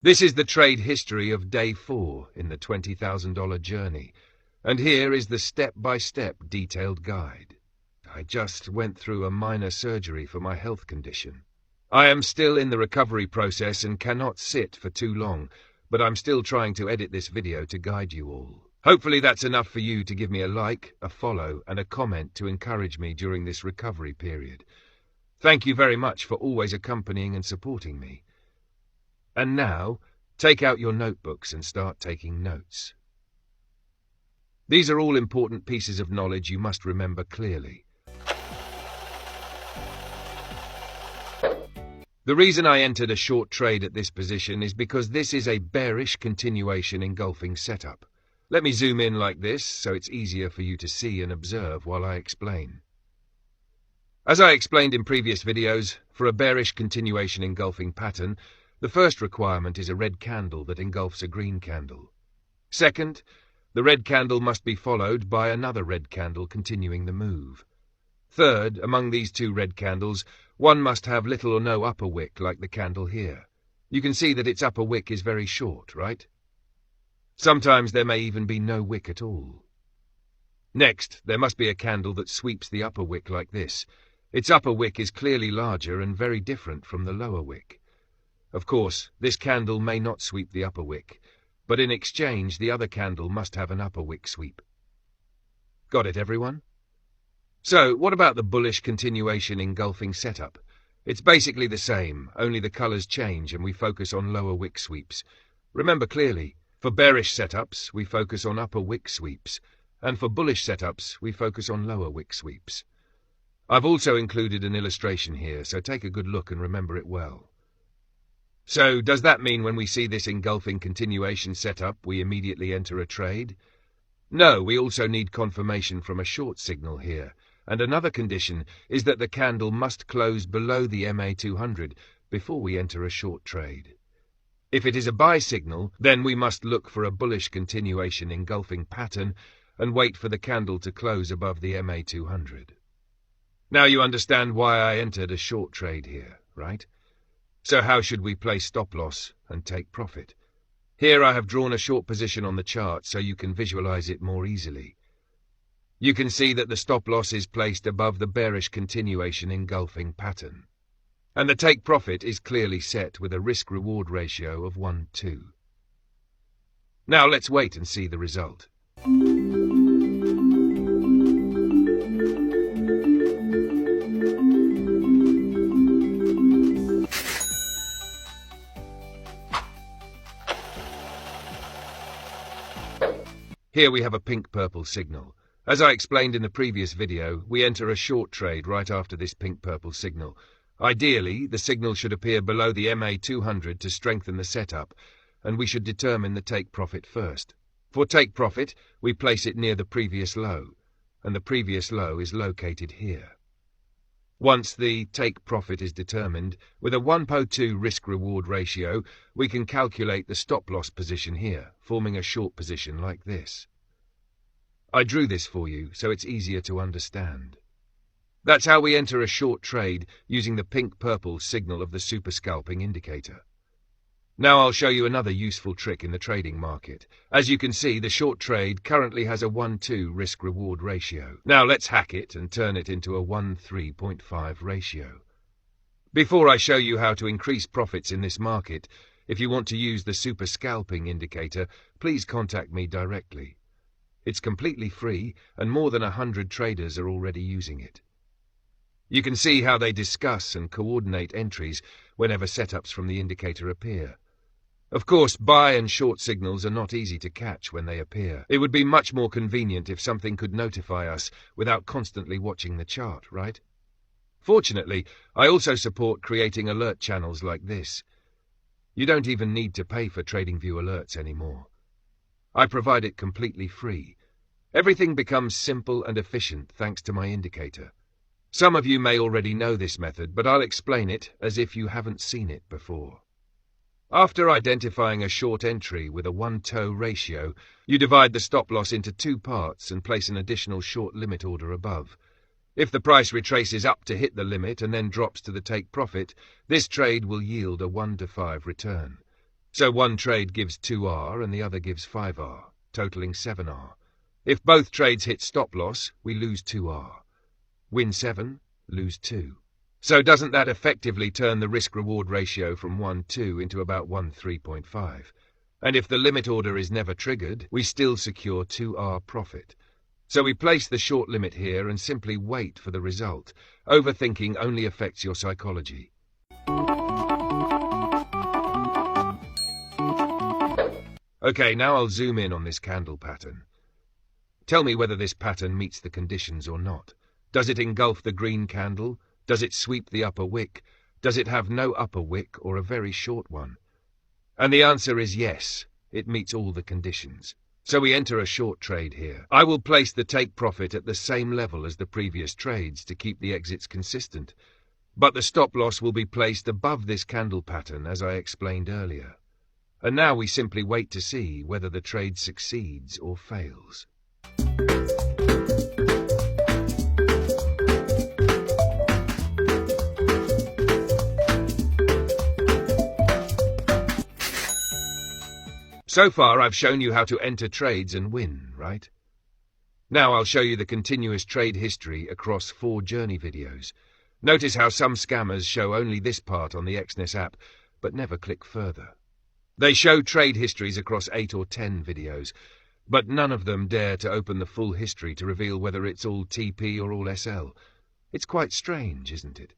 This is the trade history of day 4 in the $20,000 journey, and here is the step-by-step detailed guide. I just went through a minor surgery for my health condition. I am still in the recovery process and cannot sit for too long, but I'm still trying to edit this video to guide you all. Hopefully that's enough for you to give me a like, a follow, and a comment to encourage me during this recovery period. Thank you very much for always accompanying and supporting me. And now, take out your notebooks and start taking notes. These are all important pieces of knowledge you must remember clearly. The reason I entered a short trade at this position is because this is a bearish continuation engulfing setup. Let me zoom in like this so it's easier for you to see and observe while I explain. As I explained in previous videos, for a bearish continuation engulfing pattern, the first requirement is a red candle that engulfs a green candle. Second, the red candle must be followed by another red candle continuing the move. Third, among these two red candles, one must have little or no upper wick like the candle here. You can see that its upper wick is very short, right? Sometimes there may even be no wick at all. Next, there must be a candle that sweeps the upper wick like this. Its upper wick is clearly larger and very different from the lower wick. Of course, this candle may not sweep the upper wick, but in exchange the other candle must have an upper wick sweep. Got it, everyone? So, what about the bullish continuation engulfing setup? It's basically the same, only the colors change and we focus on lower wick sweeps. Remember clearly, for bearish setups, we focus on upper wick sweeps, and for bullish setups, we focus on lower wick sweeps. I've also included an illustration here, so take a good look and remember it well. So, does that mean when we see this engulfing continuation setup, we immediately enter a trade? No, we also need confirmation from a short signal here, and another condition is that the candle must close below the MA200 before we enter a short trade. If it is a buy signal, then we must look for a bullish continuation engulfing pattern and wait for the candle to close above the MA200. Now you understand why I entered a short trade here, right? So how should we place stop loss and take profit? Here I have drawn a short position on the chart so you can visualize it more easily. You can see that the stop loss is placed above the bearish continuation engulfing pattern. And the take profit is clearly set with a risk-reward ratio of 1:2. Now let's wait and see the result. Here we have a pink-purple signal. As I explained in the previous video, we enter a short trade right after this pink-purple signal. Ideally, the signal should appear below the MA200 to strengthen the setup, and we should determine the take profit first. For take profit, we place it near the previous low, and the previous low is located here. Once the take profit is determined, with a 1:2 risk-reward ratio, we can calculate the stop-loss position here, forming a short position like this. I drew this for you, so it's easier to understand. That's how we enter a short trade using the pink-purple signal of the super scalping indicator. Now I'll show you another useful trick in the trading market. As you can see, the short trade currently has a 1:2 risk-reward ratio. Now let's hack it and turn it into a 1:3.5 ratio. Before I show you how to increase profits in this market, if you want to use the super scalping indicator, please contact me directly. It's completely free, and more than 100 traders are already using it. You can see how they discuss and coordinate entries whenever setups from the indicator appear. Of course, buy and short signals are not easy to catch when they appear. It would be much more convenient if something could notify us without constantly watching the chart, right? Fortunately, I also support creating alert channels like this. You don't even need to pay for TradingView alerts anymore. I provide it completely free. Everything becomes simple and efficient thanks to my indicator. Some of you may already know this method, but I'll explain it as if you haven't seen it before. After identifying a short entry with a 1:2 ratio, you divide the stop loss into 2 parts and place an additional short limit order above. If the price retraces up to hit the limit and then drops to the take profit, this trade will yield a 1-to-5 return. So one trade gives 2R and the other gives 5R, totaling 7R. If both trades hit stop loss, we lose 2R. Win 7, lose 2. So doesn't that effectively turn the risk-reward ratio from 1-2 into about 1-3.5? And if the limit order is never triggered, we still secure 2R profit. So we place the short limit here and simply wait for the result. Overthinking only affects your psychology. Okay, now I'll zoom in on this candle pattern. Tell me whether this pattern meets the conditions or not. Does it engulf the green candle? Does it sweep the upper wick? Does it have no upper wick or a very short one? And the answer is yes, it meets all the conditions. So we enter a short trade here. I will place the take profit at the same level as the previous trades to keep the exits consistent. But the stop loss will be placed above this candle pattern as I explained earlier. And now we simply wait to see whether the trade succeeds or fails. So far, I've shown you how to enter trades and win, right? Now I'll show you the continuous trade history across 4 journey videos. Notice how some scammers show only this part on the Exness app, but never click further. They show trade histories across 8 or 10 videos, but none of them dare to open the full history to reveal whether it's all TP or all SL. It's quite strange, isn't it?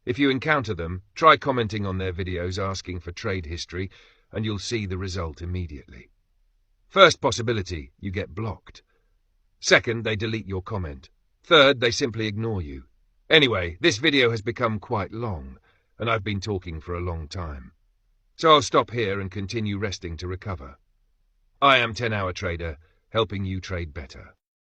If you encounter them, try commenting on their videos asking for trade history, and you'll see the result immediately. First possibility, you get blocked. Second, they delete your comment. Third, they simply ignore you. Anyway, this video has become quite long, and I've been talking for a long time. So I'll stop here and continue resting to recover. I am 10-Hour Trader, helping you trade better.